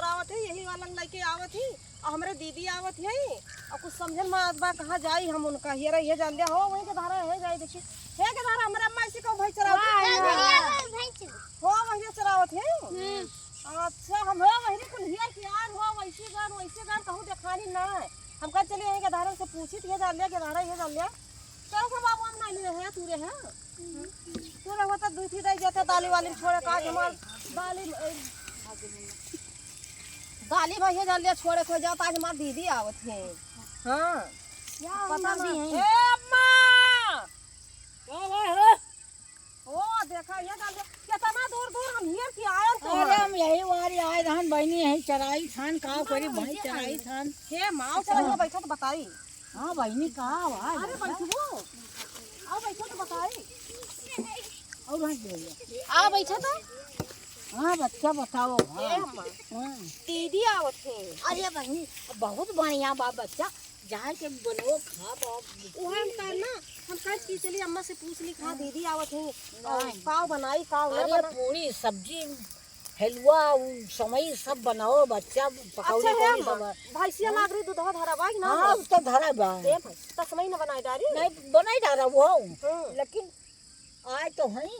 चरावत है, यही वाला लेके आवत ही और हमरे दीदी आवत है और कुछ समझन में आज बा कहाँ जाई हम उनका ये रही है जान लिया हो वहीं के धारा है जाई देखिए है के धारा हमरे अम्मा ऐसे को भाई चरावत हो वहीं चरावत है। अच्छा हम हो वहीं कुल हियर के यार हो वैसे गान कहूं देखानी ना हम कह चले यहीं के धारा से पूछी थे जान लिया के धारा ये जान लिया चल के बाबू हम नहीं ले है तूरे है तू रहो तो दूसरी रह जाते दाली वाली छोड़े का हमार दाली भैया जान लिया छोड़े खो जाता आज हमार दीदी आवत है। हां पता नहीं है ए अम्मा ओ भाई हो ओ देखा ये जान लिया कितना दूर हम हियर की आए तो अरे हम यही वारी आए धान बहनी है चराई थान का करी भाई चराई थान हे माओ चला बैठा तो बताई। हां बहनी कहां आवाज अरे बैठो आओ बैठो तो बताई और हां बोलिए आ बैठा तो हां बच्चा बताओ ए अम्मा दीदी आवत है। अरे बहनी बहुत बढ़िया बा बच्चा जहाँ के बनो खा बाप ओहे हम करना हम कह की चली अम्मा से पूछ ली खा दीदी आवत है और पाव बनाई पाव ना अरे बना पूरी सब्जी हलवा समय सब बनाओ बच्चा पकौड़ी अच्छा है सब अम्मा भैंसिया लाग रही दूधवा धरा बा ना हां तो धरा बा दे भाई तस्मई ना बनाई डारी नहीं बनाई डाला वो लेकिन आए तो हैं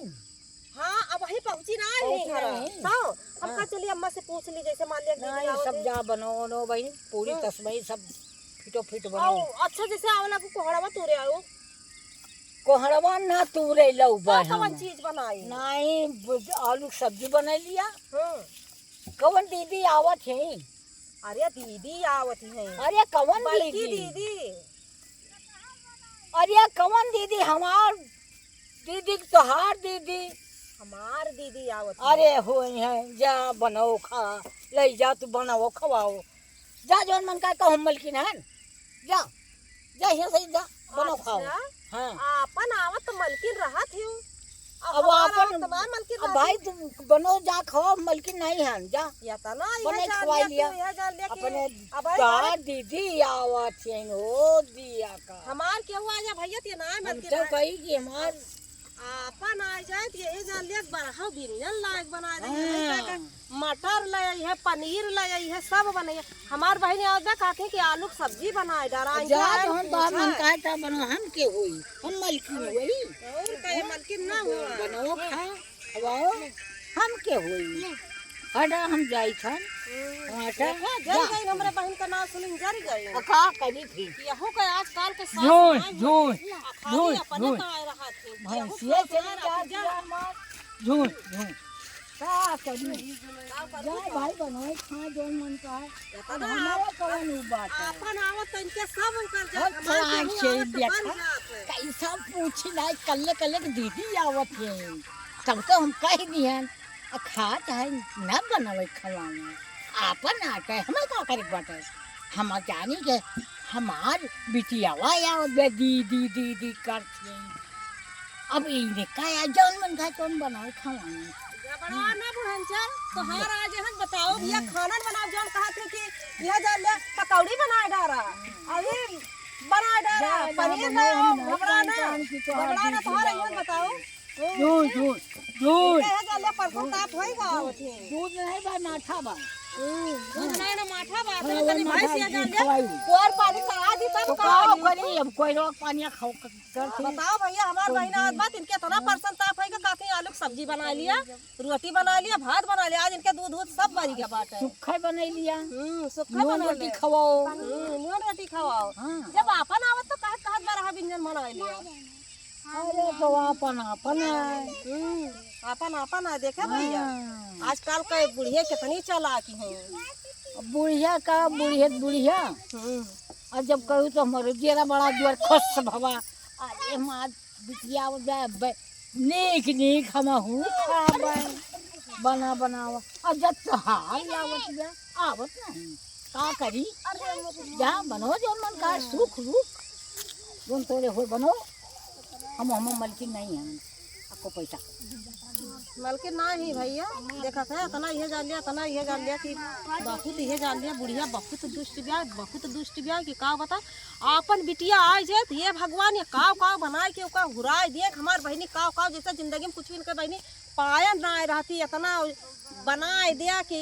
हां अब वही पहुंची ना है तो हम कह चली अम्मा से पूछ ली जैसे मान लिया दीदी नहीं आवत सब जा बनो नो बहन पूरी तस्मई सब फिटो फिट है बनाओ अच्छा जैसे आवला को कोहड़ावा तोरे आओ कोहड़वा ना तूरे लौ बा कौन चीज बनाई नहीं आलू की सब्जी बना लिया हां कवन दीदी आवत है अरे दीदी आवत है अरे कवन बड़की दीदी दीदी अरे कवन दीदी हमार दीदी तोहार दीदी हमार दीदी आवत अरे हो है जा बनाओ खा ले जा तू बनाओ खवाओ जा जोन मन का कहम मलकिन है जा जा यहाँ से जा बनाओ खाओ हाँ अपन आवत तो मलकिन रहा थी अब अपन मलकिन अब भाई तुम बनो जा खाओ मलकिन नहीं है जा या तना बने ये खवा लिया जान लिया अपने अब तार दीदी आवत है हो दिया का हमार के हुआ जा भैया ते ना हम मलकिन तो कही कि हमार अपन आ जाए तो यही जान लिया बरहा बिरयन लायक बना दे मटर ले आई है पनीर ले आई है सब बनाई हमार बहन आदा कहते कि आलू की सब्जी बनाए डरा जा हम बाप मन का था बनो हम के होई हम मलकिन होई और कहे मलकिन ना हुआ बनो खा खवाओ हम के होई हटा हम जाई था हटा जल गई हमरे बहन का नाम सुनिन जल गई का करी थी यहू का आजकल के झूठ झूठ खाली अपने का आ रहा थे भैंसिया चली जा मार झूठ झूठ का करी जा भाई बनोए खा जोन मन का है और हमारा कौन बात है अपन आवत इनके सब कर बहुत प्राण से देखा कैसा पूछी नहीं कल्ले कल्ले की दीदी आवत है तब तो हम कह दिहन खा चाहे न बनावे खवावे आपन आटे हमें का करे बाटे हम जानी के हमार बिटियावा या दीदी करती अब इने का या जौन मन का कौन बनावे खवावे बड़ा ना बुढ़न चल तो हार आज हम बताओ भैया खाना बनाओ जौन कहा थे कि यह जान ले पकौड़ी बनाए डारा अभी बनाए डारा पनीर ना घबरा ना तुम्हारे ये बताओ दूध दूध दूध कहे जान ले परसों ताप होएगा दूध नहीं बा माठा बा दूध नहीं ना माठा बात है तनी भैंस या जान ले और पानी चढ़ा दी तब का करी अब कोई रोक पानी खाओ कर बताओ भैया हमार बहना आज बात इनके इतना परसन ताप है कि काकी आलू की सब्जी बना लिया रोटी बना लिया भात बना लिया आज इनके दूध सब बन गया बात है सुखा बना लिया सुखा बना रोटी खवाओ नून रोटी खवाओ जब आपन आवत तो कहत कहत बारह व्यंजन बना लिया अरे तो अपन आपन है देखे भैया आजकल के बुढ़िया कितनी चालाकी है बुढ़िया का बुढ़िया और जब कहूँ तो हमारे जेरा बड़ा जोर खुश भवा अरे माँ बिटिया नीक नीक हम हूँ खावे बना बनावा और जब हाल आवत नहीं का करी जहाँ बनो जो मन का सुख रूख जोन तोड़े हो बनो हम मलकिन नहीं है आपको पैसा मलकिन ना ही भैया देखा था इतना ये जान लिया कि बहुत ये जान लिया बुढ़िया बहुत दुष्ट ब्याह कि का बता आपन बिटिया आ जाए तो ये भगवान ये काव काव बनाए के ओका हुराए देख हमार बहनी काव काव जैसा जिंदगी में कुछ भी इनके बहनी पाया ना रहती इतना बनाए दिया कि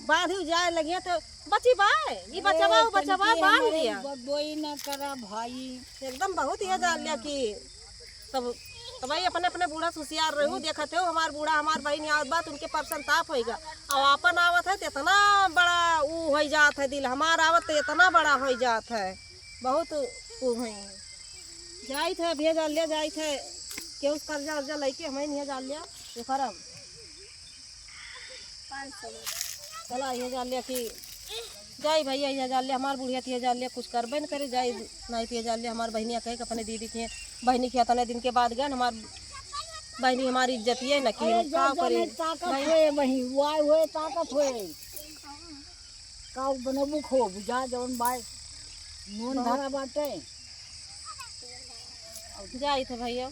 बांधी जाए लगी तो बची बाय ये बचवा वो बचवा बांध दिया बदोई ना करा भाई एकदम बहुत ये जान लिया कि तब तो भाई अपने अपने बूढ़ा सुसियार रहू देखते हो हमार बूढ़ा हमार बहन आवत बात उनके परसन ताप होगा और अपन आवत है तो इतना बड़ा ऊ हो जात है दिल हमार आवत तो इतना बड़ा हो जात है बहुत ऊ है जाई थे भेज लिया जाई थे केहू कर्जा उर्जा लेके हमें नहीं जान लिया ये करम 500 चला ये जान लिया कि जाई भैया ये जान लिया हमार बुढ़िया थी जान लिया कुछ करबे न करे जाई नहीं थी जान लिया हमार बहनिया कहे अपने दीदी थी बहनी के इतने दिन के बाद गए हमार बहनी हमारी इज्जत ये न कि का करे ताकत होए वही वाय होए ताकत होए काउ बनबू खो बुझा जवन बाय नून धरा बाटे जाई थे भैया